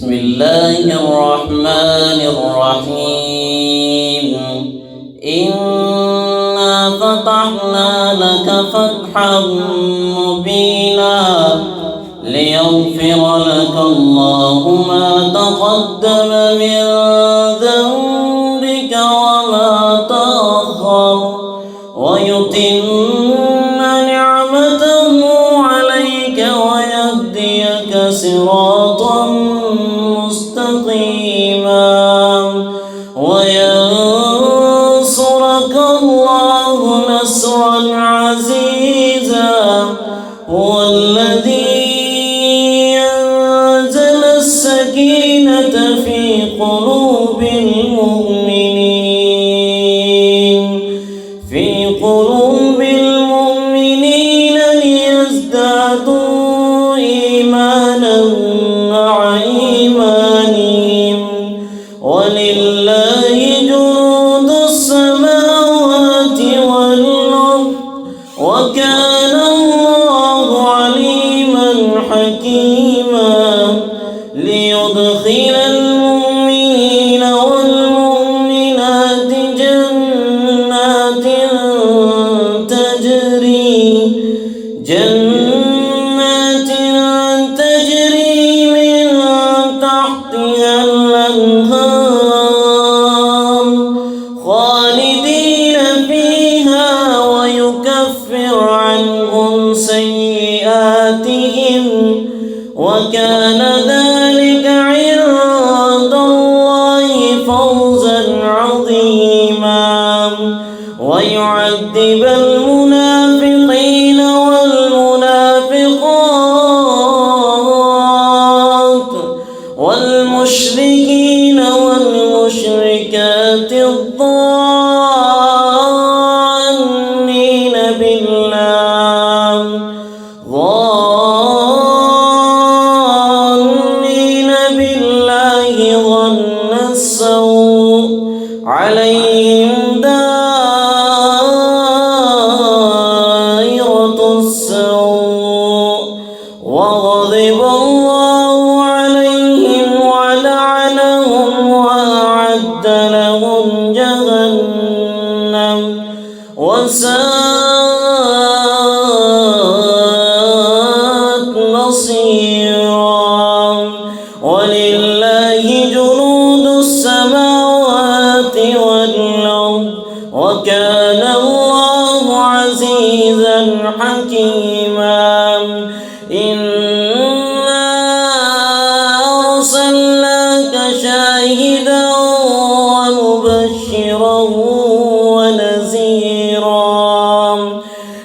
بسم الله الرحمن الرحيم إنا فتحنا لك فتحا مبينا ليغفر لك الله ما تقدم من ذنبك وما تأخر ويتم نعمته عليك ويهديك صراطا مستقيما وينصرك الله نصرا عزيزا هو الذي أنزل السكينة في قلوب المؤمنين ليزدادوا إيمانا مع إيمانهم ولله جنود السماوات والأرض وكان الله عليما حكيما ليدخل المؤمنين والمؤمنات جنات تجري من تحتها الأنهار خالدين فيها ويكفر عنهم سيئاتهم وكان ذلك عند الله فوزا عظيما ويعذب المنافقين والمنافقات والمشركين والمشركات الظانين بالله ظن السوء عليهم دائرة السوء وغضب الله عليهم ولعنهم وأعد لهم جهنم وساءت مصيرا ولله جنود السماوات والأرض وكان الله عزيزا حكيما إنا أرسلناك شاهدا ومبشرا ونذيرا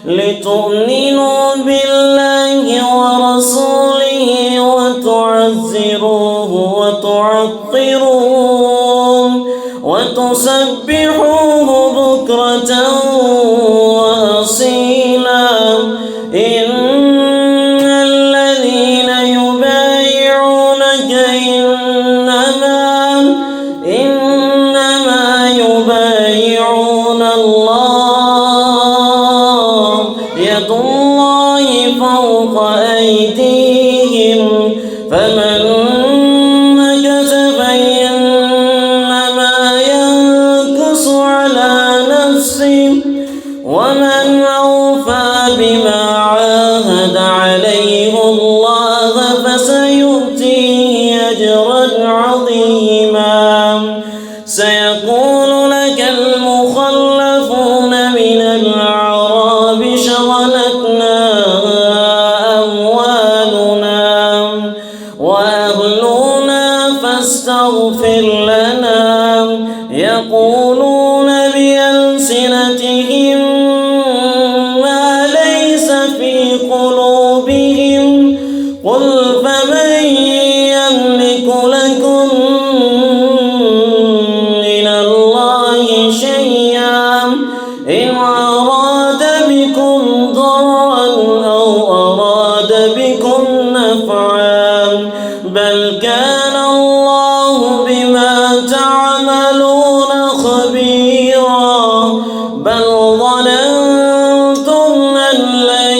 لتؤمنوا بالله ورسوله وتعزروه وتعطروه وتسبحوه بكرة وأصيلا إن الذين يبايعونك إنما يبايعون الله يد الله فوق أيديهم فمن نكث فإنما ينكث على نفسه ومن أوفى بما عاهد عليه الله فسيؤتيه أجرا عظيما سيقول لك المخلفون من الأعراب شغلتنا أموالنا وأهلنا فاستغفر لنا يقولون بألسنتهم ما ليس في قلوبهم قل فمن يملك لكم من الله شيئا إن أراد بكم ضرا أو أراد بكم نفعا بل كان الله بما تعملون خبيرا بل ظننتم أن لن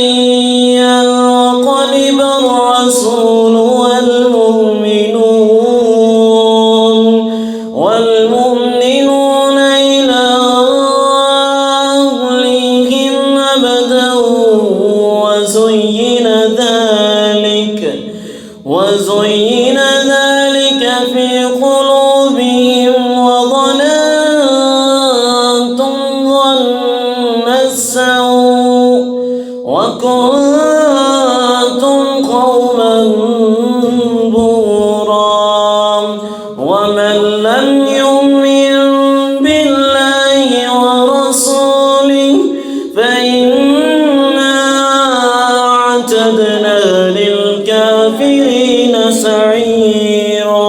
ينقلب الرسول والمؤمنون زين ذلك في قلوبهم وظننتم ظن السوء وكنتم قوما بورا ومن لم يؤمن بالله ورسوله فإنا أعتدنا للكافرين سعيرا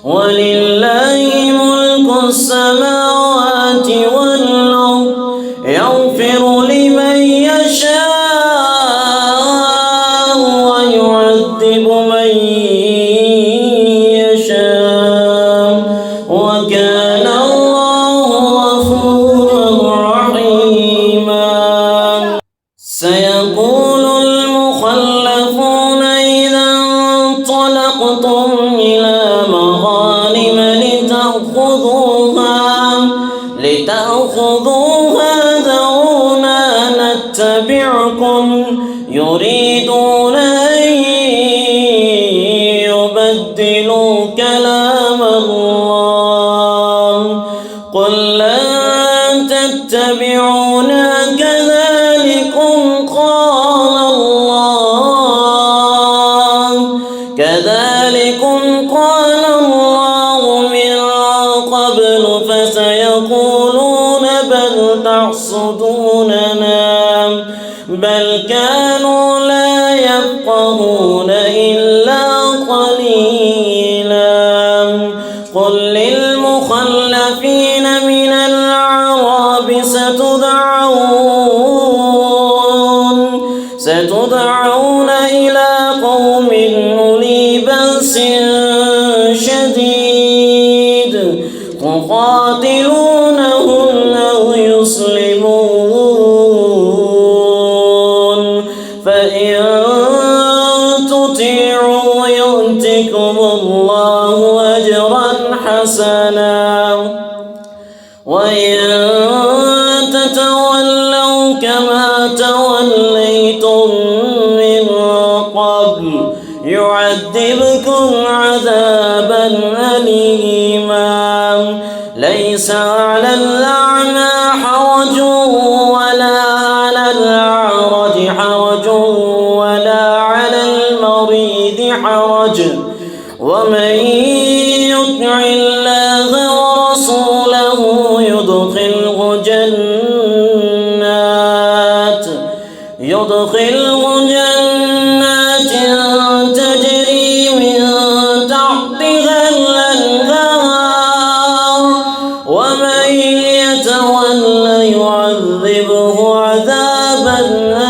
ولله ملك السماوات والأرض يغفر لمن يشاء ويعذب من يشاء وكان الله غفورا رحيما. سيقول المخلفون إذا انطلقتم إلى مغانم لتأخذوها ذرونا نتبعكم يريدون أن يبدلوا كلام الله قل لن تتبعونا كذلكم قال الله من قبل فسيقولون بل تحسدوننا بل كانوا لا يفقهون إلا قليلا. قل للمخلفين من الأعراب ستدعون إلى قوم أولي بأس شديد تقاتلونهم أو يسلمون فإن تطيعوا يؤتكم الله أجرا حسنا وإن تتولوا كما توليتم من قبل يعذبكم عذابا أليما. ليس على الأعمى حرج ولا على الأعرج حرج ولا على المريض حرج ومن يطع الله ورسوله يدخله جنات تجري من تحتها الأنهار ومن يتولى يعذبه عذابا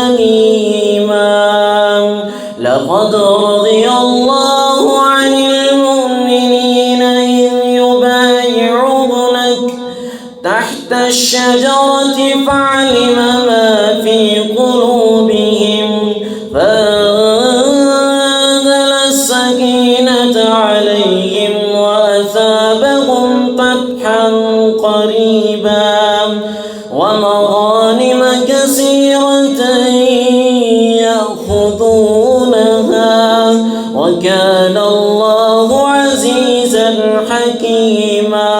أليما. لقد رضي الله عن المؤمنين إذ يبايعونك تحت الشجرة فعلم ما في قلوبهم فأنزل السكينة عليهم وأثابهم فتحا قريبا ومغانم كثيرة يأخذونها وكان الله عزيزا حكيما.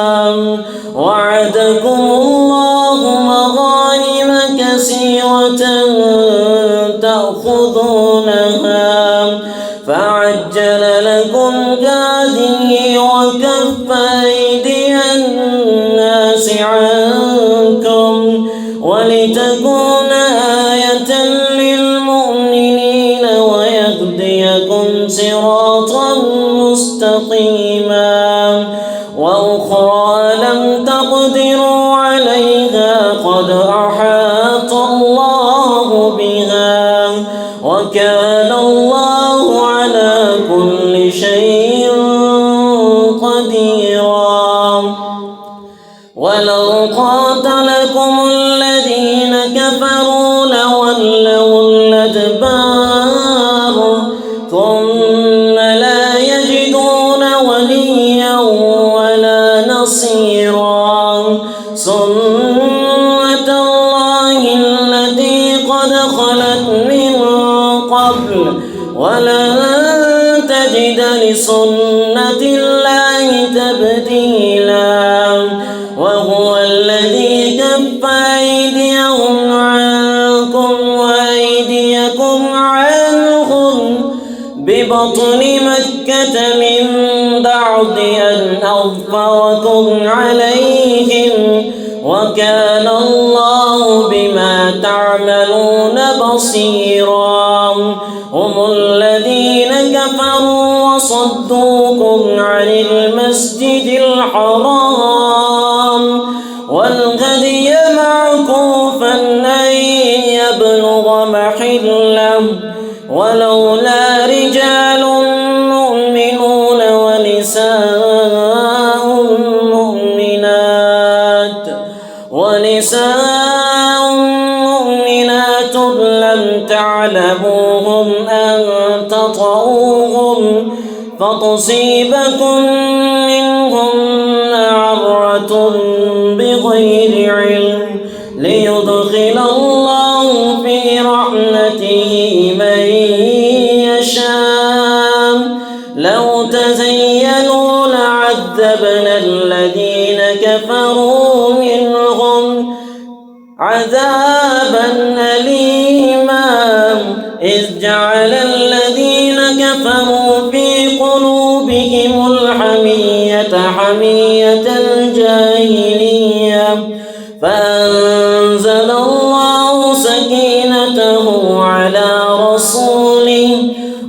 وعدكم الله مغانم كثيرة تأخذونها فعجل لكم هذه وكف أيدي الناس عنكم ولتكون آية للمؤمنين ويهديكم صراطا مستقيما. وأخرى لم تقدروا عليها قد أحاط الله بها وكان الله على كل شيء قديرا. ولو قاتلكم الذين كفروا لولوا الأدبار ثم لا يجدون وليا ولا نصيرا. سنة الله التي قد خلت من قبل ولن تجد لسنة الله تبديلا وهو الذي كف أيديهم عنكم وأيديكم عنهم ببطن مكة من بعد أن أظفركم عليهم وكان الله بما تعملون بصيرا هم الذين كفروا وصدوكم عن المسجد الحرام والهدي معكوفا أن يبلغ محله ولولا رجال مؤمنون ونساء مؤمنات لم تعلموهم أن تطؤوهم فتصيبكم منهم معرة بغير علم ليدخل الله في رحمته من يشاء لو تزينوا لعذبنا الذين كفروا منهم عذابا أليما إذ جعل الذين كفروا في قلوبهم الحمية حمية الجاهلية فأنزل الله سكينته على رسوله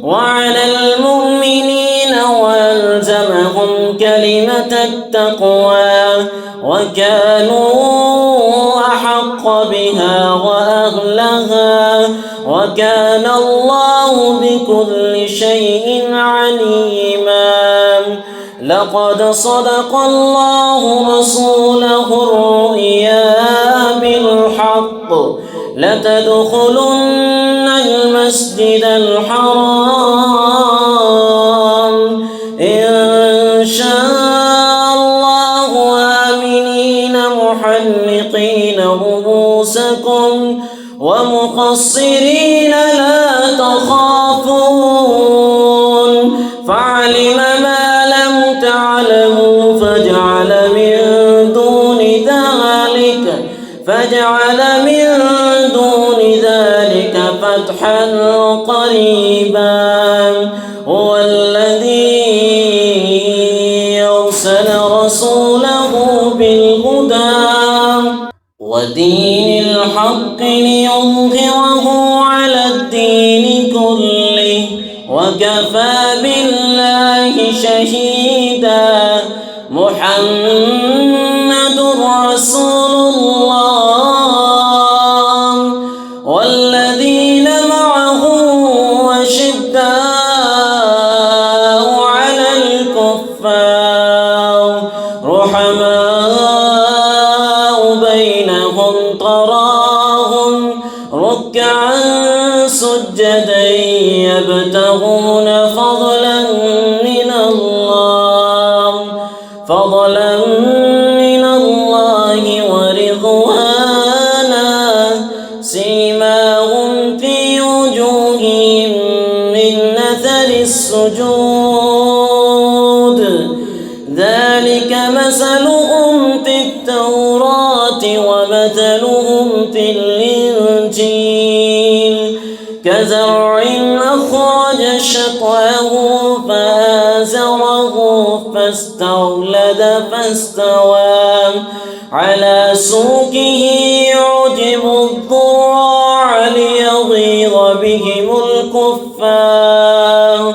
وعلى المؤمنين وألزمهم كلمة التقوى وكانوا أحق بها وأهلها وكان الله بكل شيء عليما لقد صدق الله رسوله الرؤيا بالحق لتدخلن المسجد الحرام إن شاء الله آمنين محلقين رؤوسكم ومقصرين لا تخافون فعلم ما لم تعلموا فجعل من دون ذلك فتحا قريبا هو الذي أرسل رسوله بالهدى ودين الحق ليظهره على الدين كله وكفى بالله شهيدا محمد رسول الله والذين معه وشداء على الكفار رحماء بينهم تراهم ركعا سجدا يبتغون فضلا من الله ورضوانا سيماهم في وجوههم من أثر السجود ذلك مثلهم في التوراة ومثلهم في الإنجيل كزرع أخرج شطأه فآزره فاستغلظ فاستوى على سوقه يعجب الضراع ليغيظ بهم الكفار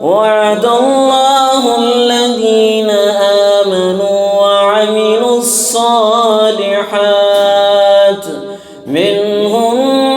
وعد الله الذين آمنوا وعملوا الصالحات منهم